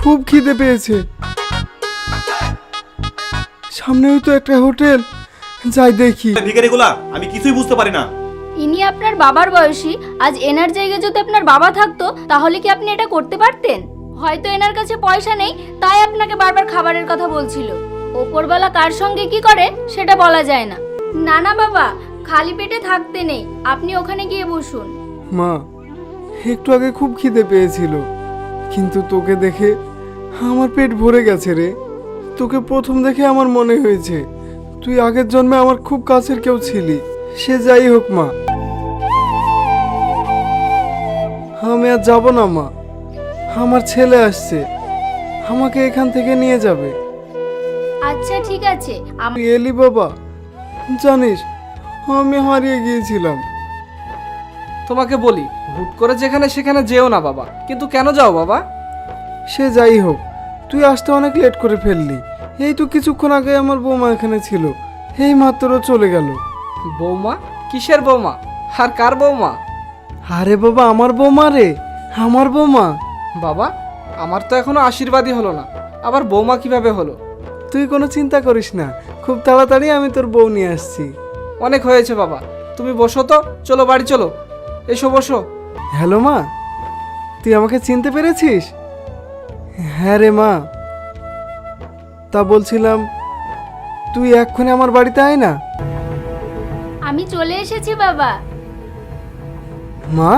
খুব খিদে পেয়েছে। সামনেও তো একটা হোটেল, যাই দেখি। ভিখারিগুলা আমি কিছুই বুঝতে পারি না। ইনি আপনার বাবার বয়সী, আজ এনার জায়গায় যদি আপনার বাবা থাকতো তাহলে কি আপনি এটা করতে পারতেন? হয়তো এনার কাছে পয়সা নেই, তাই আপনাকে বারবার খাবারের কথা বলছিল। ওপরওয়ালা কার সঙ্গে কি করে সেটা বলা যায় না। না না বাবা, খালি পেটে থাকতে নেই, আপনি ওখানে গিয়ে বসুন। মা, একটু আগে খুব খিদে পেয়েছিল, কিন্তু তোকে দেখে আমার পেট ভরে গেছে রে। তোকে প্রথম দেখে আমার মনে হয়েছে তুই আগের জন্মে আমার খুব কাছের কেউ ছিলি। সে যাই হোক মা, আমি আর যাব না মা। আমার ছেলে আসছে, আমাকে এখান থেকে নিয়ে যাবে। আচ্ছা ঠিক আছে। তুই এলি বাবা? জানিস আমি হারিয়ে গিয়েছিলাম। তোমাকে বলি হুট করে যেখানে সেখানে যেও না বাবা। কিন্তু কেন যাও বাবা? সে যাই হোক, তুই আসতে অনেক লেট করে ফেললি। এই তো কিছুক্ষণ আগে আমার বৌমা এখানে ছিল, এই মাত্র চলে গেল। বৌমা? কিসের বৌমা? আর কার বৌমা? আরে বাবা, আমার বৌমা রে, আমার বৌমা। বাবা, আমার তো এখনো আশীর্বাদই হলো না, আবার বৌমা কিভাবে হলো? তুই কোনো চিন্তা করিস না, খুব তাড়াতাড়ি আমি তোর বউ নিয়ে আসছি। অনেক হয়েছে বাবা, তুমি বসো তো, চলো বাড়ি চলো। এসো বসো। হ্যালো মা, তুই আমাকে চিনতে পেরেছিস? হ্যাঁ রে মা, তা বলছিলাম তুই এক্ষুনি আমার বাড়িতে আয় না। আমি চলে এসেছি বাবা। মা,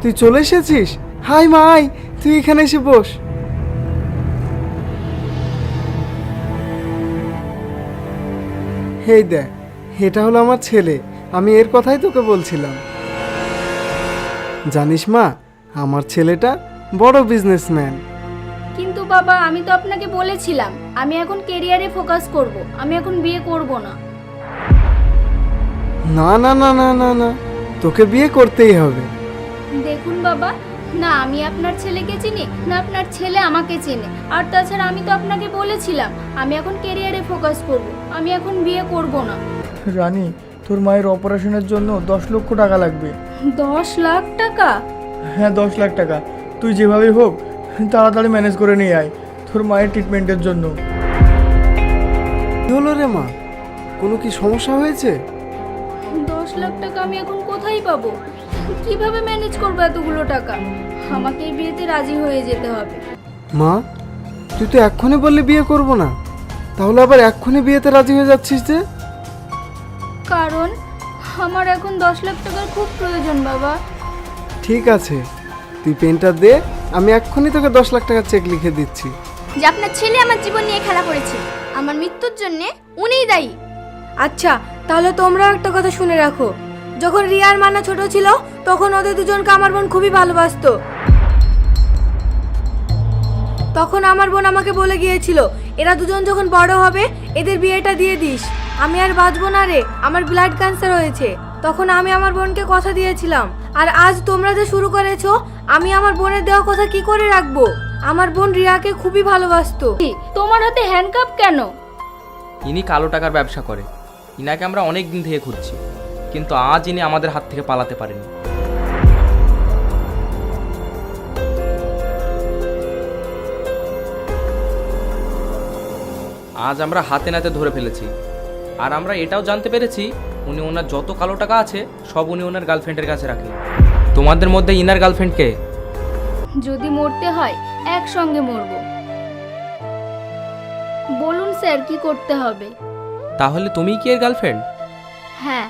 তুই চলে এসেছিস? হাই মা, আয়, তুই এখানে এসে বস। হেই দেখ, এটা হলো আমার ছেলে। আমি এর কথাই তোকে বলছিলাম। জানিস মা, আমার ছেলেটা বড় বিজনেসম্যান। কিন্তু বাবা, আমি তো আপনাকে বলেছিলাম আমি এখন কেরিয়ারে ফোকাস করব, আমি এখন বিয়ে করব না। না না না না না না, তোকে বিয়ে করতেই হবে। দেখুন বাবা, না আমি আপনার ছেলেকে চিনি, না আপনার ছেলে আমাকে চেনে। আর তাছাড়া আমি তো আপনাকে বলেছিলাম আমি এখন কেরিয়ারে ফোকাস করব, আমি এখন বিয়ে করব না। রানী, তোর মায়ের অপারেশনের জন্য 10 লক্ষ টাকা লাগবে। 10 লাখ টাকা? হ্যাঁ, 10 লাখ টাকা। তুই যেভাবেই হোক তাড়াতাড়ি ম্যানেজ করে নিয়ে আয় তোর মায়ের ট্রিটমেন্টের জন্য। কি হলো রে মা, কোনো কি সমস্যা হয়েছে? 10 লাখ টাকা আমি এখন কোথায় পাবো? কিভাবে ম্যানেজ করবো এতগুলো টাকা? আমাকে এই বিয়েতে রাজি হয়ে যেতে হবে। মা, তুই তো এক্ষুনি বললি বিয়ে করব না, তাহলে আবার এক্ষুনি বিয়েতে রাজি হয়ে যাচ্ছিস যে? কারণ আমার এখন 10 লাখ টাকার খুব প্রয়োজন বাবা। ঠিক আছে, তুই পেনটা দে, আমি এক্ষুনি তোকে 10 লাখ টাকার চেক লিখে দিচ্ছি। যে আপনার ছেলে আমার জীবন নিয়ে খেলা করেছে, আমার মৃত্যুর জন্য উনিই দায়ী। আচ্ছা, তাহলে তোমরাও একটা কথা শুনে রাখো। যখন রিয়া আর মান্না ছোট ছিল তখন ওদের দুজনকে আমার বোন খুবই ভালোবাসতো। তখন আমার বোন আমাকে বলে গিয়েছিল এরা দুজন যখন বড় হবে এদের বিয়েটা দিয়ে দিস। আমি আর বাঁচবো না রে, আমার ব্লাড ক্যান্সার হয়েছে। তখন আমি আমার বোনকে কথা দিয়েছিলাম। আর আজ তোমরা যে শুরু করেছো, আমি আমার বোনের দেওয়া কথা কি করে রাখবো? আমার বোন রিয়াকে খুবই ভালোবাসতো। তোমার হাতে হ্যান্ডকাপ কেন? ইনি কালো টাকার ব্যবসা করে, ইনাকে আমরা অনেক দিন থেকে খুঁজছি, কিন্তু আজ ইনি আমাদের হাত থেকে পালাতে পারেনি। আজ আমরা হাতে নাতে ধরে ফেলেছি। আর আমরা এটাও জানতে পেরেছি উনি ওনার যত কালো টাকা আছে সব উনি ওনার গার্লফ্রেন্ডের কাছে রাখে। তোমাদের মধ্যে ইনার গার্লফ্রেন্ড কে? যদি মরতে হয় একসঙ্গে মরবো। বলুন স্যার, কি করতে হবে? তাহলে তুমি কি এর গার্লফ্রেন্ড? হ্যাঁ।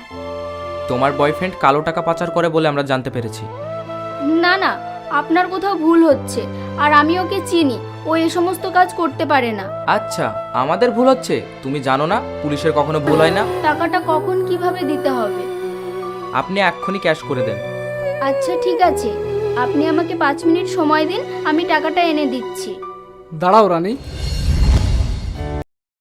তোমার বয়ফ্রেন্ড কালো টাকা পাচার করে বলে আমরা জানতে পেরেছি। না না, আপনার কোথাও ভুল হচ্ছে। আর আমি ওকে চিনি, ও এই সমস্ত কাজ করতে পারে না। আচ্ছা, আমাদের ভুল হচ্ছে? তুমি জানো না পুলিশের কখনো ভুল হয় না? টাকাটা কখন কিভাবে দিতে হবে? আপনি এক্ষুনি ক্যাশ করে দেন। আচ্ছা ঠিক আছে, আপনি আমাকে 5 মিনিট সময় দিন, আমি টাকাটা এনে দিচ্ছি। দাঁড়াও রানী,